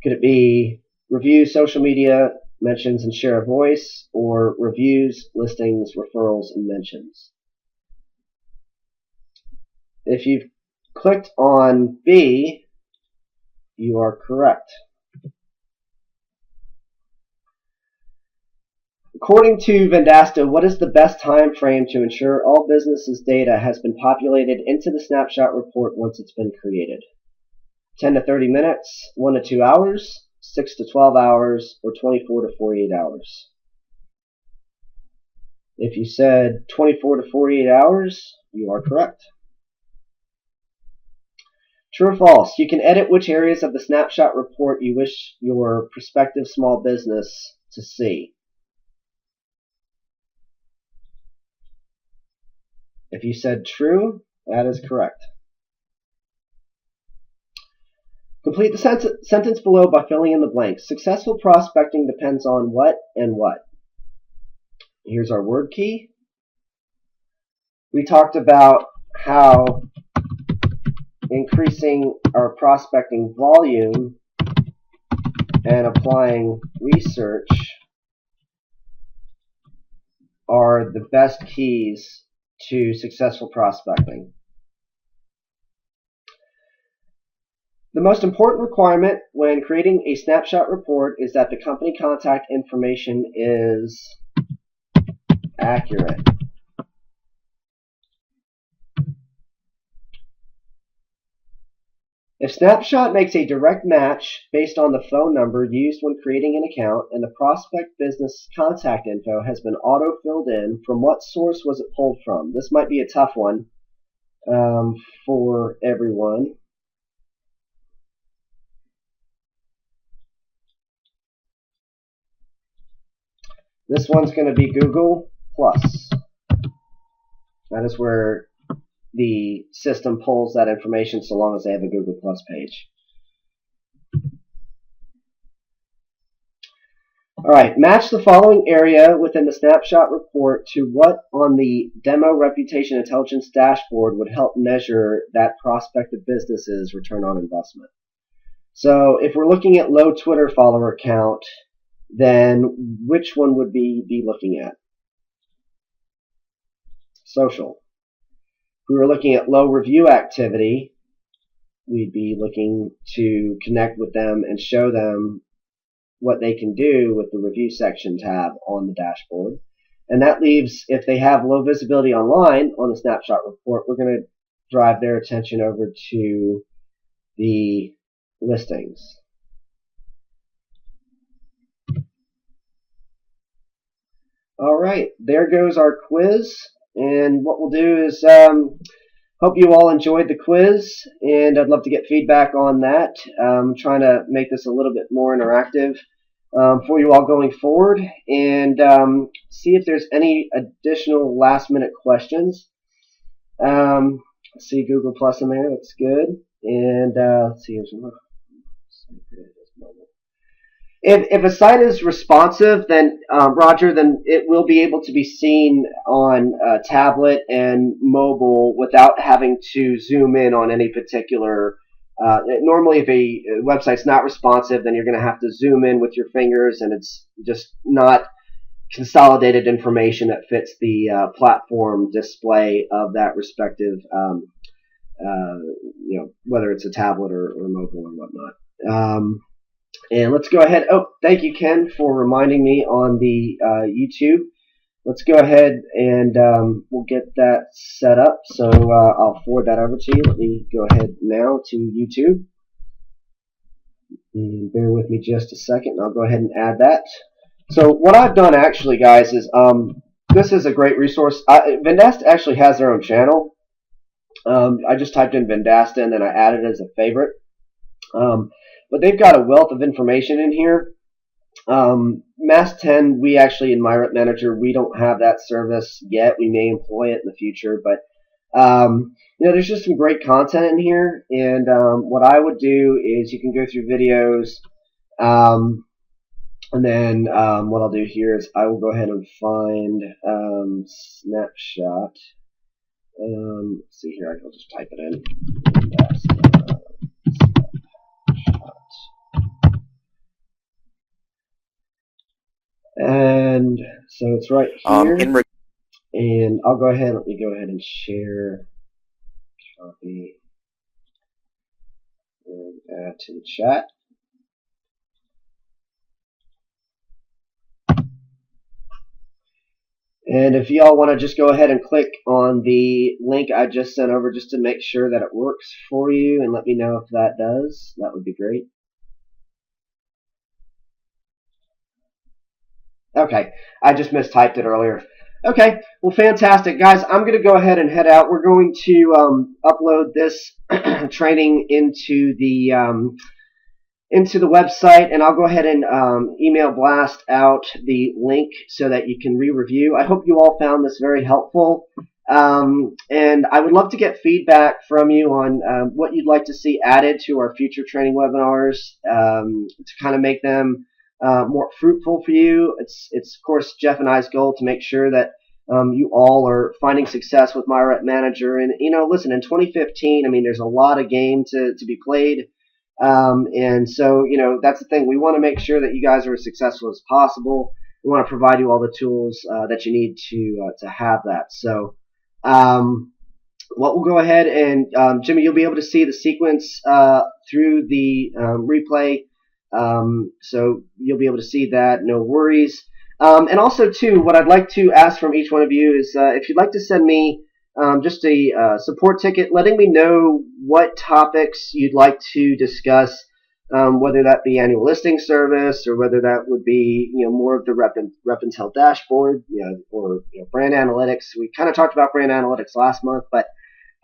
Could it be reviews, social media, mentions, and share a voice, or reviews, listings, referrals, and mentions? If you've clicked on B, you are correct. According to Vendasta, what is the best time frame to ensure all businesses' data has been populated into the snapshot report once it's been created? 10 to 30 minutes, 1 to 2 hours, 6 to 12 hours, or 24 to 48 hours? If you said 24 to 48 hours, you are correct. True or false? You can edit which areas of the snapshot report you wish your prospective small business to see. If you said true, that is correct. Complete the sentence below by filling in the blanks. Successful prospecting depends on what and what? Here's our word key. We talked about how increasing our prospecting volume and applying research are the best keys to successful prospecting. The most important requirement when creating a snapshot report is that the company contact information is accurate. If Snapshot makes a direct match based on the phone number used when creating an account and the prospect business contact info has been auto-filled in, from what source was it pulled from? This might be a tough one for everyone. This one's going to be Google+. That is where the system pulls that information so long as they have a Google+ page. Alright, match the following area within the snapshot report to what on the Demo Reputation Intelligence dashboard would help measure that prospective business's return on investment. So if we're looking at low Twitter follower count, then which one would we be looking at? Social. If we were looking at low review activity, we'd be looking to connect with them and show them what they can do with the review section tab on the dashboard. And that leaves, if they have low visibility online on the snapshot report, we're going to drive their attention over to the listings. All right, there goes our quiz. And what we'll do is hope you all enjoyed the quiz, and I'd love to get feedback on that. I'm trying to make this a little bit more interactive for you all going forward, and see if there's any additional last-minute questions. Let's see Google Plus in there. That's good. And let's see. If a site is responsive, then Roger, then it will be able to be seen on tablet and mobile without having to zoom in on any particular. Normally, if a website's not responsive, then you're going to have to zoom in with your fingers, and it's just not consolidated information that fits the platform display of that respective, whether it's a tablet or mobile or whatnot. And let's go ahead. Oh, thank you, Ken, for reminding me on the YouTube. Let's go ahead and we'll get that set up. So I'll forward that over to you. Let me go ahead now to YouTube. And bear with me just a second, and I'll go ahead and add that. So what I've done actually, guys, is this is a great resource. Vendasta actually has their own channel. I just typed in Vendasta, and then I added it as a favorite. But they've got a wealth of information in here. Mass 10, we actually in MyRepMgr, we don't have that service yet. We may employ it in the future, but there's just some great content in here. And what I would do is you can go through videos, and then what I'll do here is I will go ahead and find Snapshot. Let's see here, I'll just type it in. And so it's right here. And I'll go ahead. Let me go ahead and share. Copy. And add to the chat. And if y'all want to just go ahead and click on the link I just sent over just to make sure that it works for you and let me know if that does, that would be great. Okay, I just mistyped it earlier. Okay, well, fantastic. Guys, I'm going to go ahead and head out. We're going to upload this training into the website, and I'll go ahead and email blast out the link so that you can re-review. I hope you all found this very helpful, and I would love to get feedback from you on what you'd like to see added to our future training webinars to kind of make them more fruitful for you. It's of course Jeff and I's goal to make sure that you all are finding success with MyRepMgr. And listen, in 2015, I mean, there's a lot of game to be played. And so, that's the thing. We want to make sure that you guys are as successful as possible. We want to provide you all the tools that you need to have that. So, what we'll go ahead and, Jimmy, you'll be able to see the sequence through the replay. So you'll be able to see that. No worries. And also, too, what I'd like to ask from each one of you is if you'd like to send me just a support ticket letting me know what topics you'd like to discuss, whether that be annual listing service or whether that would be more of the Rep and Tell dashboard, or brand analytics. We kind of talked about brand analytics last month, but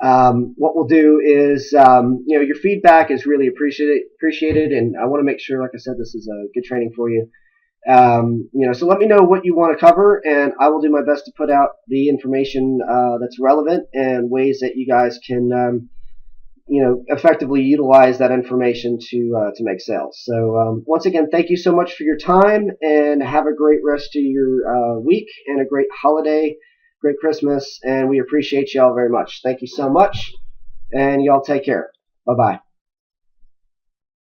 what we'll do is your feedback is really appreciated, and I want to make sure, like I said, this is a good training for you. So let me know what you want to cover, and I will do my best to put out the information that's relevant and ways that you guys can, effectively utilize that information to make sales. So once again, thank you so much for your time, and have a great rest of your week and a great holiday, great Christmas, and we appreciate you all very much. Thank you so much, and y'all take care. Bye-bye.